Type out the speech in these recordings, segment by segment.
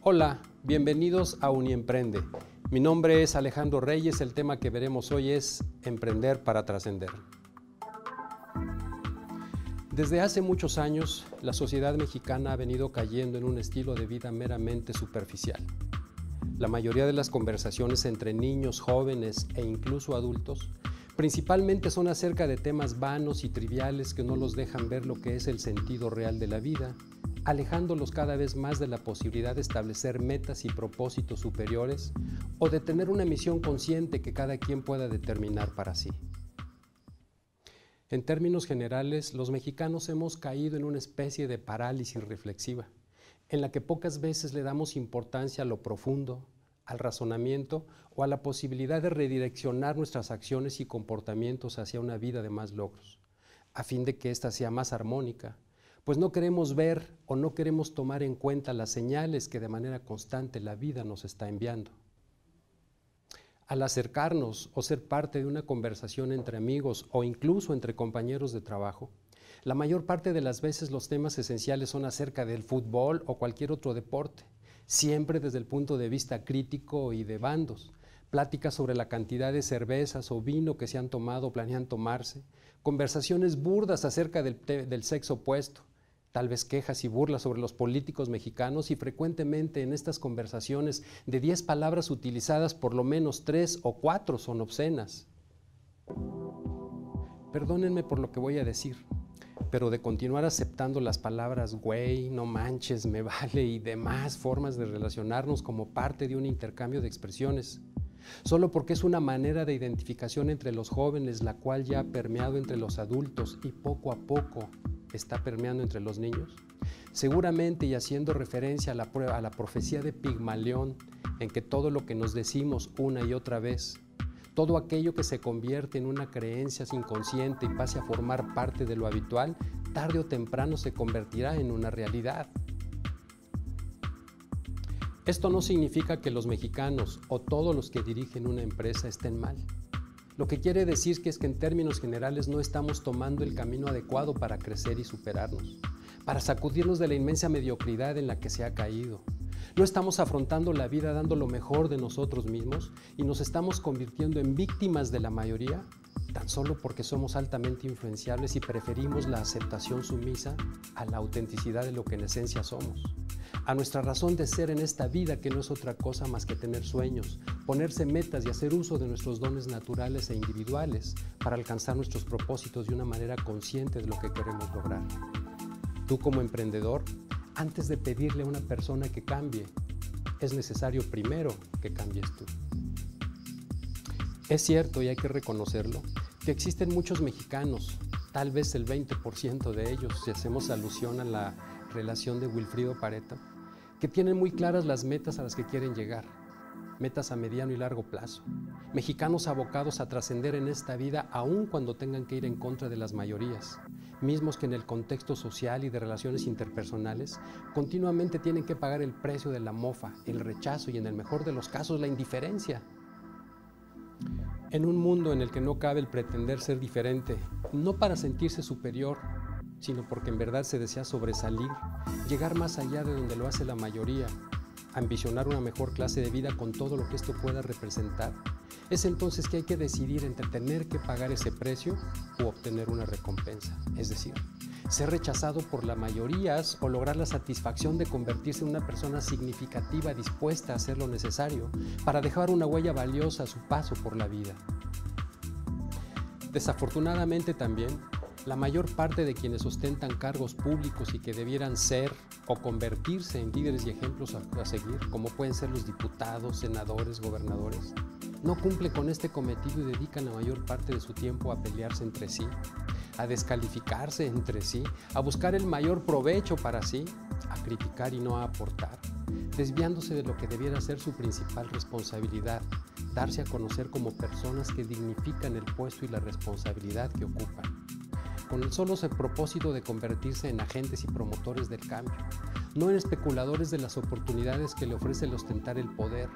Hola, bienvenidos a Uniemprende. Mi nombre es Alejandro Reyes, el tema que veremos hoy es Emprender para trascender. Desde hace muchos años, la sociedad mexicana ha venido cayendo en un estilo de vida meramente superficial. La mayoría de las conversaciones entre niños, jóvenes e incluso adultos principalmente son acerca de temas vanos y triviales que no los dejan ver lo que es el sentido real de la vida, alejándolos cada vez más de la posibilidad de establecer metas y propósitos superiores o de tener una misión consciente que cada quien pueda determinar para sí. En términos generales, los mexicanos hemos caído en una especie de parálisis reflexiva, en la que pocas veces le damos importancia a lo profundo, al razonamiento o a la posibilidad de redireccionar nuestras acciones y comportamientos hacia una vida de más logros, a fin de que ésta sea más armónica, pues no queremos ver o no queremos tomar en cuenta las señales que de manera constante la vida nos está enviando. Al acercarnos o ser parte de una conversación entre amigos o incluso entre compañeros de trabajo, la mayor parte de las veces los temas esenciales son acerca del fútbol o cualquier otro deporte, siempre desde el punto de vista crítico y de bandos, pláticas sobre la cantidad de cervezas o vino que se han tomado o planean tomarse, conversaciones burdas acerca del sexo opuesto, tal vez quejas y burlas sobre los políticos mexicanos y frecuentemente en estas conversaciones de 10 palabras utilizadas por lo menos 3 o 4 son obscenas. Perdónenme por lo que voy a decir, pero de continuar aceptando las palabras güey, no manches, me vale y demás formas de relacionarnos como parte de un intercambio de expresiones, solo porque es una manera de identificación entre los jóvenes, la cual ya ha permeado entre los adultos y poco a poco está permeando entre los niños, seguramente y haciendo referencia a la profecía de Pigmalión, en que todo lo que nos decimos una y otra vez, todo aquello que se convierte en una creencia inconsciente y pase a formar parte de lo habitual, tarde o temprano se convertirá en una realidad. Esto no significa que los mexicanos o todos los que dirigen una empresa estén mal. Lo que quiere decir es que en términos generales no estamos tomando el camino adecuado para crecer y superarnos, para sacudirnos de la inmensa mediocridad en la que se ha caído. No estamos afrontando la vida dando lo mejor de nosotros mismos y nos estamos convirtiendo en víctimas de la mayoría tan solo porque somos altamente influenciables y preferimos la aceptación sumisa a la autenticidad de lo que en esencia somos, a nuestra razón de ser en esta vida, que no es otra cosa más que tener sueños, ponerse metas y hacer uso de nuestros dones naturales e individuales para alcanzar nuestros propósitos de una manera consciente de lo que queremos lograr. Tú como emprendedor, antes de pedirle a una persona que cambie, es necesario primero que cambies tú. Es cierto, y hay que reconocerlo, que existen muchos mexicanos, tal vez el 20% de ellos, si hacemos alusión a la relación de Wilfrido Pareto, que tienen muy claras las metas a las que quieren llegar, metas a mediano y largo plazo, mexicanos abocados a trascender en esta vida aun cuando tengan que ir en contra de las mayorías, mismos que en el contexto social y de relaciones interpersonales continuamente tienen que pagar el precio de la mofa, el rechazo y en el mejor de los casos la indiferencia. En un mundo en el que no cabe el pretender ser diferente, no para sentirse superior, sino porque en verdad se desea sobresalir, llegar más allá de donde lo hace la mayoría, ambicionar una mejor clase de vida con todo lo que esto pueda representar, es entonces que hay que decidir entre tener que pagar ese precio u obtener una recompensa, es decir, ser rechazado por la mayoría o lograr la satisfacción de convertirse en una persona significativa dispuesta a hacer lo necesario para dejar una huella valiosa a su paso por la vida. Desafortunadamente también, la mayor parte de quienes ostentan cargos públicos y que debieran ser o convertirse en líderes y ejemplos a seguir, como pueden ser los diputados, senadores, gobernadores, no cumple con este cometido y dedican la mayor parte de su tiempo a pelearse entre sí, a descalificarse entre sí, a buscar el mayor provecho para sí, a criticar y no a aportar, desviándose de lo que debiera ser su principal responsabilidad, darse a conocer como personas que dignifican el puesto y la responsabilidad que ocupan, con el solo propósito de convertirse en agentes y promotores del cambio, no en especuladores de las oportunidades que le ofrece el ostentar el poder,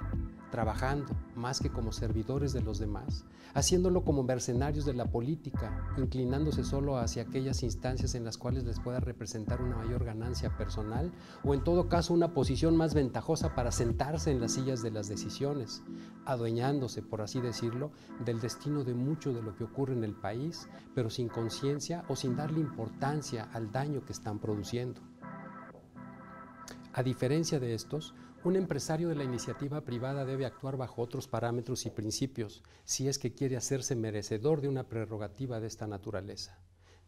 trabajando más que como servidores de los demás, haciéndolo como mercenarios de la política, inclinándose solo hacia aquellas instancias en las cuales les pueda representar una mayor ganancia personal o en todo caso una posición más ventajosa para sentarse en las sillas de las decisiones, adueñándose, por así decirlo, del destino de mucho de lo que ocurre en el país, pero sin conciencia o sin darle importancia al daño que están produciendo. A diferencia de estos, un empresario de la iniciativa privada debe actuar bajo otros parámetros y principios si es que quiere hacerse merecedor de una prerrogativa de esta naturaleza.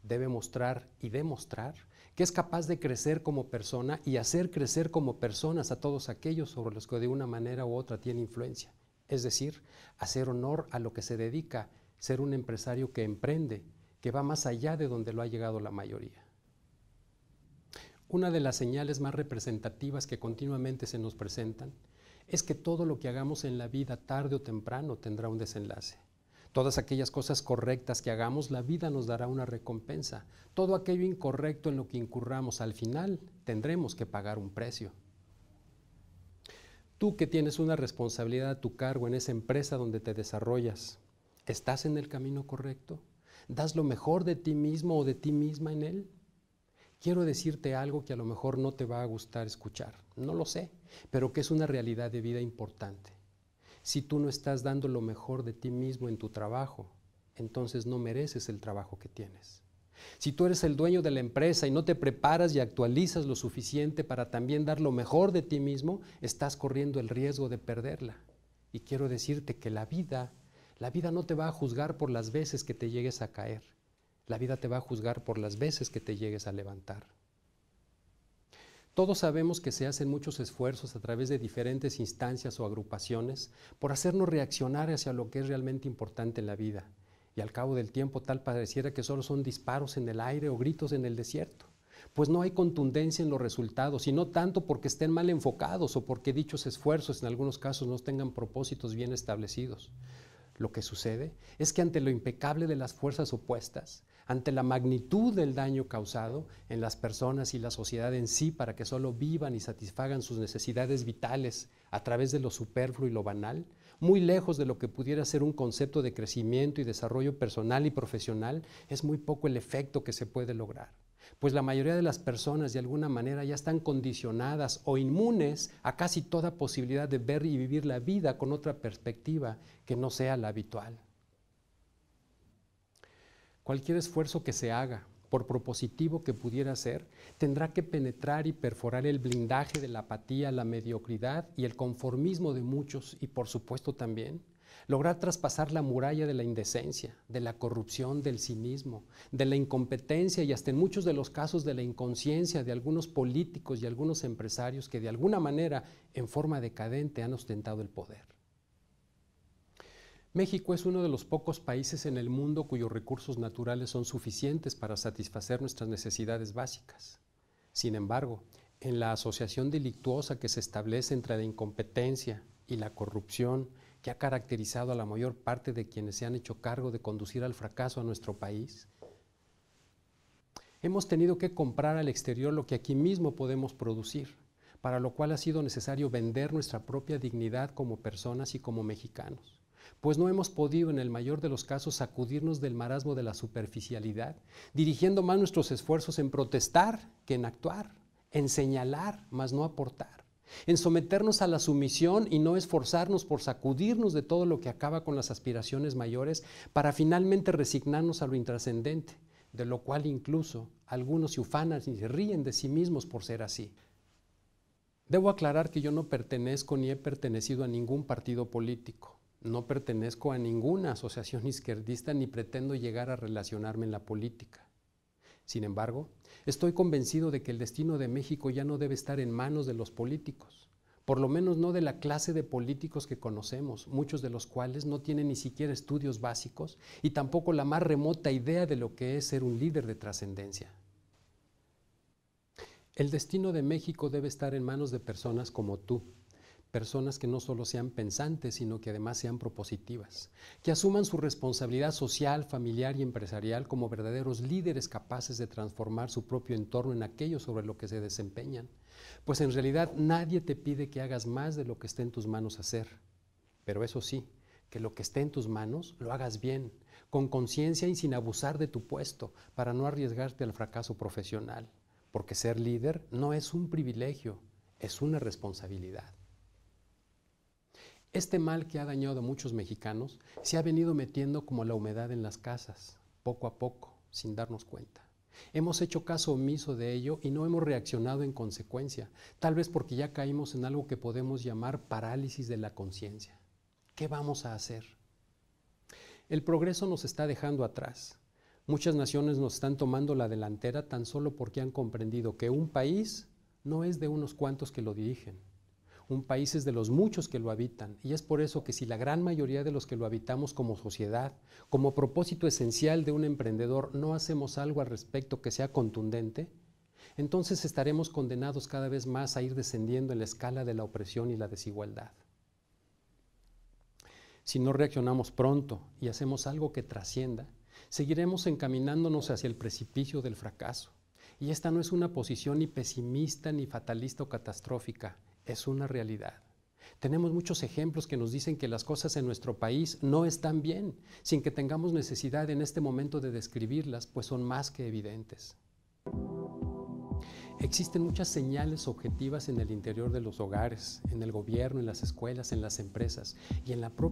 Debe mostrar y demostrar que es capaz de crecer como persona y hacer crecer como personas a todos aquellos sobre los que de una manera u otra tiene influencia. Es decir, hacer honor a lo que se dedica, ser un empresario que emprende, que va más allá de donde lo ha llegado la mayoría. Una de las señales más representativas que continuamente se nos presentan es que todo lo que hagamos en la vida tarde o temprano tendrá un desenlace. Todas aquellas cosas correctas que hagamos, la vida nos dará una recompensa. Todo aquello incorrecto en lo que incurramos, al final tendremos que pagar un precio. Tú que tienes una responsabilidad a tu cargo en esa empresa donde te desarrollas, ¿estás en el camino correcto? ¿Das lo mejor de ti mismo o de ti misma en él? Quiero decirte algo que a lo mejor no te va a gustar escuchar, no lo sé, pero que es una realidad de vida importante. Si tú no estás dando lo mejor de ti mismo en tu trabajo, entonces no mereces el trabajo que tienes. Si tú eres el dueño de la empresa y no te preparas y actualizas lo suficiente para también dar lo mejor de ti mismo, estás corriendo el riesgo de perderla. Y quiero decirte que la vida no te va a juzgar por las veces que te llegues a caer. La vida te va a juzgar por las veces que te llegues a levantar. Todos sabemos que se hacen muchos esfuerzos a través de diferentes instancias o agrupaciones por hacernos reaccionar hacia lo que es realmente importante en la vida. Y al cabo del tiempo tal pareciera que solo son disparos en el aire o gritos en el desierto. Pues no hay contundencia en los resultados, y no tanto porque estén mal enfocados o porque dichos esfuerzos en algunos casos no tengan propósitos bien establecidos. Lo que sucede es que ante lo impecable de las fuerzas opuestas, ante la magnitud del daño causado en las personas y la sociedad en sí para que solo vivan y satisfagan sus necesidades vitales a través de lo superfluo y lo banal, muy lejos de lo que pudiera ser un concepto de crecimiento y desarrollo personal y profesional, es muy poco el efecto que se puede lograr. Pues la mayoría de las personas de alguna manera ya están condicionadas o inmunes a casi toda posibilidad de ver y vivir la vida con otra perspectiva que no sea la habitual. Cualquier esfuerzo que se haga, por propositivo que pudiera ser, tendrá que penetrar y perforar el blindaje de la apatía, la mediocridad y el conformismo de muchos y por supuesto también lograr traspasar la muralla de la indecencia, de la corrupción, del cinismo, de la incompetencia y hasta en muchos de los casos de la inconsciencia de algunos políticos y algunos empresarios que de alguna manera en forma decadente han ostentado el poder. México es uno de los pocos países en el mundo cuyos recursos naturales son suficientes para satisfacer nuestras necesidades básicas. Sin embargo, en la asociación delictuosa que se establece entre la incompetencia y la corrupción que ha caracterizado a la mayor parte de quienes se han hecho cargo de conducir al fracaso a nuestro país, hemos tenido que comprar al exterior lo que aquí mismo podemos producir, para lo cual ha sido necesario vender nuestra propia dignidad como personas y como mexicanos. Pues no hemos podido en el mayor de los casos sacudirnos del marasmo de la superficialidad, dirigiendo más nuestros esfuerzos en protestar que en actuar, en señalar, mas no aportar, en someternos a la sumisión y no esforzarnos por sacudirnos de todo lo que acaba con las aspiraciones mayores para finalmente resignarnos a lo intrascendente, de lo cual incluso algunos se ufanan y se ríen de sí mismos por ser así. Debo aclarar que yo no pertenezco ni he pertenecido a ningún partido político. No pertenezco a ninguna asociación izquierdista ni pretendo llegar a relacionarme en la política. Sin embargo, estoy convencido de que el destino de México ya no debe estar en manos de los políticos, por lo menos no de la clase de políticos que conocemos, muchos de los cuales no tienen ni siquiera estudios básicos y tampoco la más remota idea de lo que es ser un líder de trascendencia. El destino de México debe estar en manos de personas como tú, personas que no solo sean pensantes, sino que además sean propositivas, que asuman su responsabilidad social, familiar y empresarial como verdaderos líderes capaces de transformar su propio entorno en aquello sobre lo que se desempeñan. Pues en realidad nadie te pide que hagas más de lo que esté en tus manos hacer, pero eso sí, que lo que esté en tus manos lo hagas bien, con conciencia y sin abusar de tu puesto, para no arriesgarte al fracaso profesional, porque ser líder no es un privilegio, es una responsabilidad. Este mal que ha dañado a muchos mexicanos se ha venido metiendo como la humedad en las casas, poco a poco, sin darnos cuenta. Hemos hecho caso omiso de ello y no hemos reaccionado en consecuencia, tal vez porque ya caímos en algo que podemos llamar parálisis de la conciencia. ¿Qué vamos a hacer? El progreso nos está dejando atrás. Muchas naciones nos están tomando la delantera tan solo porque han comprendido que un país no es de unos cuantos que lo dirigen. Un país es de los muchos que lo habitan, y es por eso que si la gran mayoría de los que lo habitamos como sociedad, como propósito esencial de un emprendedor, no hacemos algo al respecto que sea contundente, entonces estaremos condenados cada vez más a ir descendiendo en la escala de la opresión y la desigualdad. Si no reaccionamos pronto y hacemos algo que trascienda, seguiremos encaminándonos hacia el precipicio del fracaso. Y esta no es una posición ni pesimista, ni fatalista o catastrófica, es una realidad. Tenemos muchos ejemplos que nos dicen que las cosas en nuestro país no están bien, sin que tengamos necesidad en este momento de describirlas, pues son más que evidentes. Existen muchas señales objetivas en el interior de los hogares, en el gobierno, en las escuelas, en las empresas y en la propia